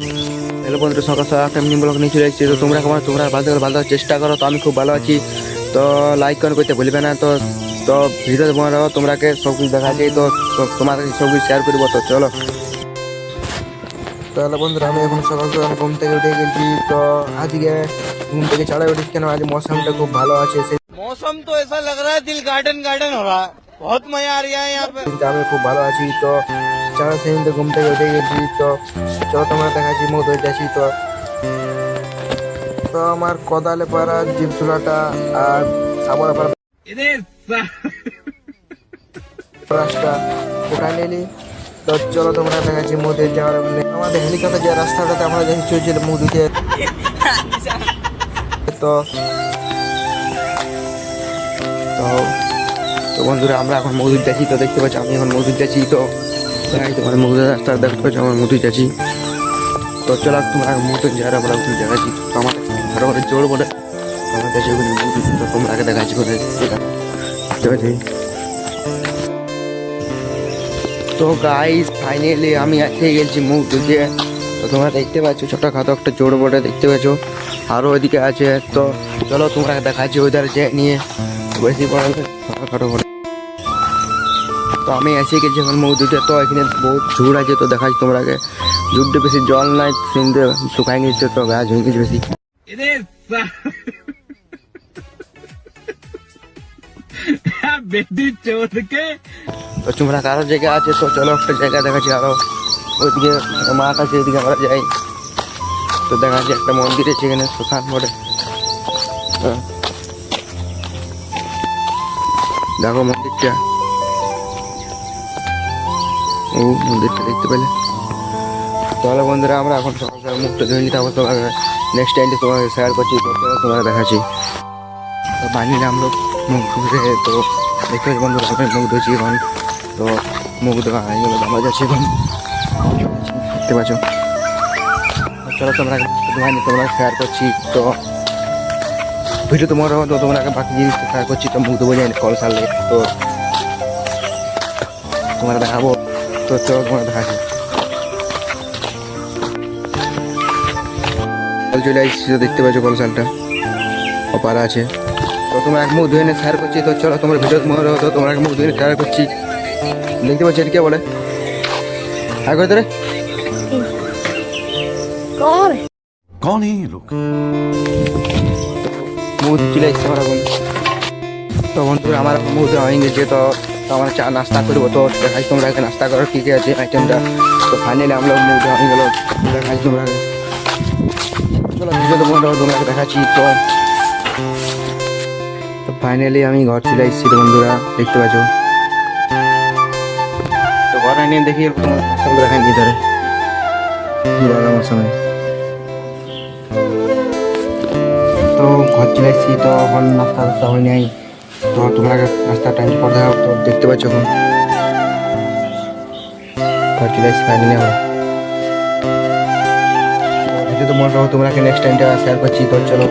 Hello বন্ধুরা, সকাল সকাল একটা মিনি ব্লগ নিয়ে চলে এসেছি। তো তোমরা ভালো চেষ্টা করো। তো আমি খুব ভালো আছি। তো লাইক কমেন্ট করতে ভুলবে না। তো তো ভিডিও বানাবো, তোমরাকে সব কিছু দেখাচ্ছি। তো তোমাদের সব কিছু শেয়ার করবো। তো চলো। তাহলে বন্ধুরা, আমি এখন সকাল সকাল ঘুম থেকে উঠে গেছি। তো আজকে ঘুম থেকে চালাই উঠেছি কেন, আজ মৌসুমটা খুব ভালো আছে। मौसम तो ऐसा लग रहा है दिल गार्डन गार्डन हो रहा है। बहुत मजा आ रहा है यहाँ पे। আমি খুব ভালো আছি। তো চার সেকেন্ডে ঘুম থেকে উঠে গেছি। তো চলো তোমরা দেখাচ্ছি মুখ ধুয়ে যাচ্ছি। তো তো আমার কদালে পাড়া জিপ চুলাটা আর সাবলা পাড়া রাস্তা উঠায় নিলি। তো চলো তোমরা দেখাচ্ছি মুখ ধুয়ে যাওয়ার আমাদের হেলিকপ্টার যে রাস্তাটাতে আমরা দেখি চলছিল মুখ ধুতে। তো তো তো বন্ধুরা, আমরা এখন মজুদ যাচ্ছি। তো দেখতে পাচ্ছি আমি এখন মজুদ যাচ্ছি। তো তোমার মজুদ রাস্তা দেখতে পাচ্ছি আমার মজুদ যাচ্ছি। তো চলো তোমরা মজুদ যারা আমরা ওখানে দেখাচ্ছি। তো আমার ঘরে ঘরে জোর বলে আমার কাছে ওখানে মজুদ। তো তোমরা আগে দেখাচ্ছি করে দেখতে পাচ্ছি। তো গাইস ফাইনালি আমি এসে গেছি মুখ ধুতে। তো তোমরা দেখতে পাচ্ছ ছোটোখাটো একটা জোর বোর্ডে দেখতে পাচ্ছ, আরও ওইদিকে আছে। তো চলো তোমরা দেখাচ্ছি ওইধারে যে নিয়ে বেশি পড়ালে ছোটোখাটো করে। তো আমি এসে গেছি এখন মুখ ধুতে। তো এখানে বহুত ঝুড় আছে। তো দেখাচ্ছি তোমরাকে ঝুড়তে বেশি জল নাই, সিনতে শুকাই নিচ্ছে। তো গাছ হয়ে গেছে বেশি। তো তোমরা কারো জায়গা আছে। তো চলো একটা জায়গা দেখাচ্ছি আরো ওইদিকে মাঠ আছে, এদিকে আমরা যাই। তো দেখা যাচ্ছে একটা মন্দির আছে এখানে শ্মশান বলে। দেখো মন্দিরটা, ও মন্দিরটা দেখতে পেলে। তাহলে বন্ধুরা, আমরা এখন সকাল সকাল মুখটা ধুয়ে নিতে হবে। তোমাকে নেক্সট টাইমে তোমাকে শেয়ার করছি। তো তোমাকে দেখাচ্ছি। তো বানিয়ে আমরা মুখ ধুয়ে তো দেখতে পাচ্ছি বন্ধুরা, আমি মুখ ধুয়েছি এখন। তো মুখ ধোয়া হয়ে গেলো, আমরা যাচ্ছি এখন। দেখতে পাচ্ছ। চলো তোমরা ধোয়া নিয়ে তোমরা শেয়ার করছি। তো ভিডিও তোমার তো তোমরা বাকি জিনিস শেয়ার করছি। তো মুখ ধোবো যাই কল সারলে। তো তোমরা দেখাবো। তো চলো তোমরা দেখাচ্ছি। কল চলে আসছি। তো দেখতে পাচ্ছ কল সালটা অপারা আছে। তো তোমরা এক মুখ ধুয়ে শেয়ার করছি। তো চলো তোমার ভিডিও তোমার তো তোমরা এক মুখ ধুয়ে শেয়ার করছি। দেখতে পাচ্ছি এটা কে বলে হ্যাঁ করে তোরে कौन है ये लोग? মুখ চলে আসছে আমার এখন। তো বন্ধুরা, আমার মুখ ধোয়া হয়ে গেছে। তো আমরা চা নাস্তা করবো। তো দেখাচ্ছি তোমরা নাস্তা করার কী কী আছে আইটেমটা। তো ফাইনালি আমরা মুখ ধোয়া হয়ে গেলো। দেখাচ্ছি তোমরা। চলো ভিডিও তোমরা দেখাচ্ছি। তো ফাইনালি আমি ঘর চলে এসেছি। তো বন্ধুরা দেখতে পাচ্ছ। তো ঘরে নিয়ে দেখি তোমার সব দেখাচ্ছি ধরে আমার সময়। তো ঘর চলে এসেছি। তো এখন নাস্তা টাস্তা হয়ে নাই। তো তোমরা নাস্তা টাইম পর দেখাও। তো দেখতে পাচ্ছ এখন ঘর চলে এসেছি ফাইনালি আমরা। তো তোমার তোমরা নেক্সট টাইমটা শেয়ার করছি। তো চলো।